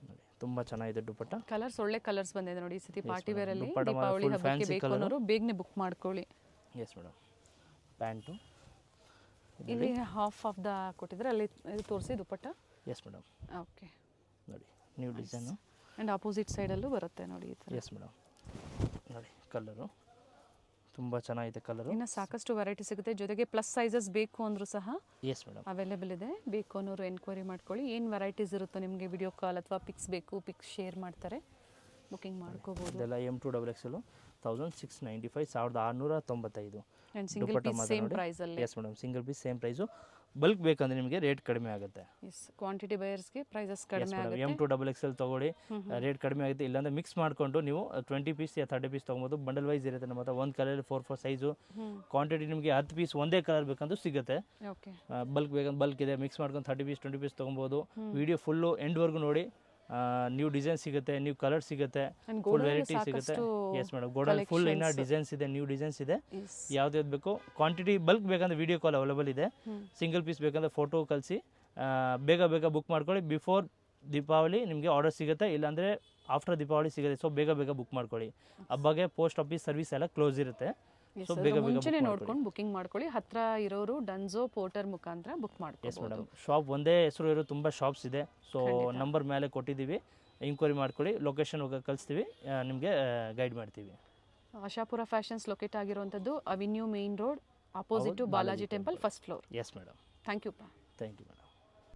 ನೋಡಿ ತುಂಬ ಚೆನ್ನಾಗಿದೆ ದುಪ್ಪಟ್ಟ. ಕಲರ್ಸ್ ಒಳ್ಳೆ ಕಲರ್ಸ್ ಬಂದಿದೆ ನೋಡಿ. ಈ ಸತಿ ಪಾರ್ಟಿ ವೇರ್ ಅಲ್ಲಿ ದೀಪಾವಳಿ ಹಬ್ಬಕ್ಕೆ ಬೇಕು ಅನ್ನೋರು ಬೇಗನೆ ಬುಕ್ ಮಾಡ್ಕೊಳ್ಳಿ. ಎಸ್ ಮೇಡಮ್, ಪ್ಯಾಂಟು ಇಲ್ಲಿ ಹಾಫ್ ಆಫ್ ದ ಕೊಟ್ಟಿದ್ದಾರೆ, ಅಲ್ಲಿ ತೋರಿಸಿ ದುಪ್ಪಟ್ಟ. Yes madam. ಓಕೆ. ನೋಡಿ ನ್ಯೂ ಡಿಸೈನು. ಆ್ಯಂಡ್ ಆಪೋಸಿಟ್ ಸೈಡಲ್ಲೂ ಬರುತ್ತೆ ನೋಡಿ ಈ ಥರ. ಎಸ್ ಮೇಡಮ್, ನೋಡಿ ಕಲರು ತುಂಬ ಚೆನ್ನಾಗಿದೆ ಕಲರು. ಇನ್ನು ಸಾಕಷ್ಟು ವೆರೈಟಿ ಸಿಗುತ್ತೆ. ಜೊತೆಗೆ ಪ್ಲಸ್ ಸೈಜಸ್ ಬೇಕು ಅಂದರೂ ಸಹ ಎಸ್ ಮೇಡಮ್ ಅವೈಲೇಬಲ್ ಇದೆ. ಬೇಕು ಅನ್ನೋರು ಎನ್ಕ್ವೈರಿ ಮಾಡ್ಕೊಳ್ಳಿ. ಏನು ವೆರೈಟೀಸ್ ಇರುತ್ತೋ ನಿಮಗೆ ವಿಡಿಯೋ ಕಾಲ್ ಅಥವಾ ಪಿಕ್ಸ್ ಬೇಕು, ಪಿಕ್ಸ್ ಶೇರ್ ಮಾಡ್ತಾರೆ. ಬುಕಿಂಗ್ ಮಾಡ್ಕೋಬೋದು. ಇದೆಲ್ಲ M2XL 1695 1695. And single piece same ಪ್ರೈಸಲ್ಲಿ. Yes madam, single piece same price. Bulk ಬೇಕಂದ್ರೆ ನಿಮಗೆ ರೇಟ್ ಕಡಿಮೆ ಆಗುತ್ತೆ. ಎಸ್, ಕ್ವಾಂಟಿಟಿ ಬಯರ್ಸ್ಗೆ ಪ್ರೈಸಸ್ ಕಡಿಮೆ ಆಗುತ್ತೆ. M2XL ತೊಗೊಳ್ಳಿ, ರೇಟ್ ಕಡಿಮೆ ಆಗುತ್ತೆ. ಇಲ್ಲಾಂದ್ರೆ ಮಿಕ್ಸ್ ಮಾಡಿಕೊಂಡು ನೀವು 20 ಪೀಸ್ ಯಾ 30 ಪೀಸ್ ತೊಗೊಬೋದು. ಬಂಡಲ್ ವೈಸ್ ಇರುತ್ತೆ ನಮ್ಮ ಹತ್ರ. ಒಂದು ಕಲರ್ 4 ಸೈಜು. ಕ್ವಾಂಟಿಟಿ ನಿಮಗೆ 10 ಪೀಸ್ ಒಂದೇ ಕಲರ್ ಬೇಕಂದ್ರೂ ಸಿಗುತ್ತೆ. ಓಕೆ, ಬಲ್ಕ್ ಬೇಕಂದ್ರೆ ಬಲ್ಕ್ ಇದೆ, ಮಿಕ್ಸ್ ಮಾಡ್ಕೊಂಡು 30 ಪೀಸ್ 20 ಪೀಸ್ ತೊಗೊಬೋದು. ವಿಡಿಯೋ ಫುಲ್ಲು ಎಂಡ್ವರೆಗೂ ನೋಡಿ. ನ್ಯೂ ಡಿಸೈನ್ ಸಿಗುತ್ತೆ, ನ್ಯೂ ಕಲರ್ ಸಿಗುತ್ತೆ, ಫುಲ್ ವೆರೈಟಿ ಸಿಗುತ್ತೆ. ಎಸ್ ಮೇಡಮ್, ಗೋಡಲ್ಲಿ ಫುಲ್ ಇನ್ನ ಡಿಸೈನ್ಸ್ ಇದೆ, ನ್ಯೂ ಡಿಸೈನ್ಸ್ ಇದೆ. ಯಾವ್ದು ಬೇಕು, ಕ್ವಾಂಟಿಟಿ ಬಲ್ಕ್ ಬೇಕಂದ್ರೆ ವಿಡಿಯೋ ಕಾಲ್ ಅವೈಲೇಬಲ್ ಇದೆ. ಸಿಂಗಲ್ ಪೀಸ್ ಬೇಕಂದ್ರೆ ಫೋಟೋ ಕಳಿಸಿ, ಬೇಗ ಬುಕ್ ಮಾಡ್ಕೊಳ್ಳಿ. ಬಿಫೋರ್ ದೀಪಾವಳಿ ನಿಮಗೆ ಆರ್ಡರ್ ಸಿಗುತ್ತೆ, ಇಲ್ಲಾಂದರೆ ಆಫ್ಟರ್ ದೀಪಾವಳಿ ಸಿಗುತ್ತೆ. ಸೊ ಬೇಗ ಬುಕ್ ಮಾಡ್ಕೊಳ್ಳಿ. ಹಬ್ಬಗೆ ಪೋಸ್ಟ್ ಆಫೀಸ್ ಸರ್ವಿಸ್ ಎಲ್ಲ ಕ್ಲೋಸ್ ಇರುತ್ತೆ. ಸೊ ಬೇಗ ಮುಂಚೆನೇ ನೋಡ್ಕೊಂಡು ಬುಕಿಂಗ್ ಮಾಡ್ಕೊಳ್ಳಿ. ಹತ್ರ ಇರೋರು ಡನ್ಸೋ ಪೋರ್ಟರ್ ಮುಖಾಂತರ ಬುಕ್ ಮಾಡ್ಕೊಳ್ಳಿ. ಎಸ್ ಮೇಡಮ್, ಶಾಪ್ ಒಂದೇ ಹೆಸರು ಇರೋ ತುಂಬ ಶಾಪ್ಸ್ ಇದೆ. ಸೊ ನಂಬರ್ ಮೇಲೆ ಕೊಟ್ಟಿದ್ದೀವಿ, ಎಂಕ್ವೈರಿ ಮಾಡ್ಕೊಳ್ಳಿ. ಲೊಕೇಶನ್ ಕಳಿಸ್ತೀವಿ, ನಿಮಗೆ ಗೈಡ್ ಮಾಡ್ತೀವಿ. ಆಶಾಪುರ ಫ್ಯಾಷನ್ಸ್ ಲೊಕೇಟ್ ಆಗಿರುವಂಥದ್ದು avenue main road, opposite to Balaji temple, first floor. Yes madam, thank you. Thank you madam.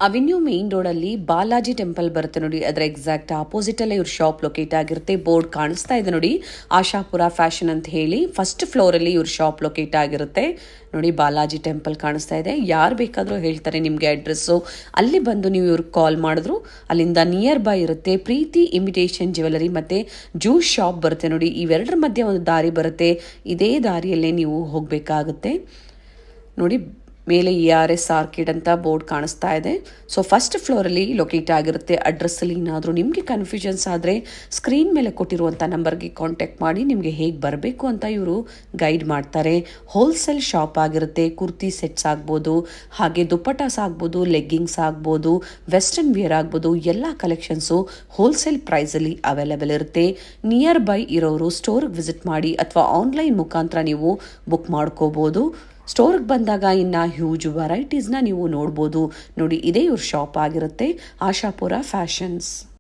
Avenue main ರೋಡಲ್ಲಿ ಬಾಲಾಜಿ ಟೆಂಪಲ್ ಬರುತ್ತೆ ನೋಡಿ, ಅದರ ಎಕ್ಸಾಕ್ಟ್ ಆಪೋಸಿಟಲ್ಲೇ ಇವ್ರ ಶಾಪ್ ಲೊಕೇಟ್ ಆಗಿರುತ್ತೆ. ಬೋರ್ಡ್ ಕಾಣಿಸ್ತಾ ಇದೆ ನೋಡಿ, ಆಶಾಪುರ ಫ್ಯಾಷನ್ ಅಂತ ಹೇಳಿ. ಫಸ್ಟ್ ಫ್ಲೋರಲ್ಲಿ ಇವ್ರ ಶಾಪ್ ಲೊಕೇಟ್ ಆಗಿರುತ್ತೆ ನೋಡಿ. ಬಾಲಾಜಿ ಟೆಂಪಲ್ ಕಾಣಿಸ್ತಾ ಇದೆ. ಯಾರು ಬೇಕಾದರೂ ಹೇಳ್ತಾರೆ ನಿಮಗೆ ಅಡ್ರೆಸ್ಸು. ಅಲ್ಲಿ ಬಂದು ನೀವು ಇವ್ರಿಗೆ ಕಾಲ್ ಮಾಡಿದ್ರು ಅಲ್ಲಿಂದ ನಿಯರ್ ಬೈ ಇರುತ್ತೆ. ಪ್ರೀತಿ ಇಮಿಟೇಷನ್ ಜ್ಯುವೆಲರಿ ಮತ್ತು ಜ್ಯೂಸ್ ಶಾಪ್ ಬರುತ್ತೆ ನೋಡಿ. ಇವೆರಡರ ಮಧ್ಯೆ ಒಂದು ದಾರಿ ಬರುತ್ತೆ. ಇದೇ ದಾರಿಯಲ್ಲೇ ನೀವು ಹೋಗಬೇಕಾಗುತ್ತೆ ನೋಡಿ. ಮೇಲೆ ERS ಆರ್ಕಿಡ್ ಅಂತ ಬೋರ್ಡ್ ಕಾಣಿಸ್ತಾ ಇದೆ. ಸೊ ಫಸ್ಟ್ ಫ್ಲೋರಲ್ಲಿ ಲೊಕೇಟ್ ಆಗಿರುತ್ತೆ. ಅಡ್ರೆಸ್ಸಲ್ಲಿ ಏನಾದರೂ ನಿಮಗೆ ಕನ್ಫ್ಯೂಷನ್ಸ್ ಆದರೆ ಸ್ಕ್ರೀನ್ ಮೇಲೆ ಕೊಟ್ಟಿರುವಂಥ ನಂಬರ್ಗೆ ಕಾಂಟ್ಯಾಕ್ಟ್ ಮಾಡಿ ನಿಮಗೆ ಹೇಗೆ ಬರಬೇಕು ಅಂತ ಇವರು ಗೈಡ್ ಮಾಡ್ತಾರೆ. ಹೋಲ್ಸೇಲ್ ಶಾಪ್ ಆಗಿರುತ್ತೆ. ಕುರ್ತಿ ಸೆಟ್ಸ್ ಆಗ್ಬೋದು, ಹಾಗೆ ದುಪ್ಪಟಾಸ್ ಆಗ್ಬೋದು, ಲೆಗ್ಗಿಂಗ್ಸ್ ಆಗ್ಬೋದು, ವೆಸ್ಟರ್ನ್ ವಿಯರ್ ಆಗ್ಬೋದು, ಎಲ್ಲ ಕಲೆಕ್ಷನ್ಸು ಹೋಲ್ಸೇಲ್ ಪ್ರೈಸಲ್ಲಿ ಅವೈಲೇಬಲ್ ಇರುತ್ತೆ. ನಿಯರ್ ಬೈ ಇರೋರು ಸ್ಟೋರ್ಗೆ ವಿಸಿಟ್ ಮಾಡಿ ಅಥವಾ ಆನ್ಲೈನ್ ಮುಖಾಂತರ ನೀವು ಬುಕ್ ಮಾಡ್ಕೋಬೋದು. ಸ್ಟೋರ್ಗೆ ಬಂದಾಗ ಇನ್ನು ಹ್ಯೂಜ್ ವೆರೈಟೀಸ್ನ ನೀವು ನೋಡ್ಬೋದು ನೋಡಿ. ಇದೇ ಇವ್ರ ಶಾಪ್ ಆಗಿರುತ್ತೆ, ಆಶಾಪುರ ಫ್ಯಾಷನ್ಸ್.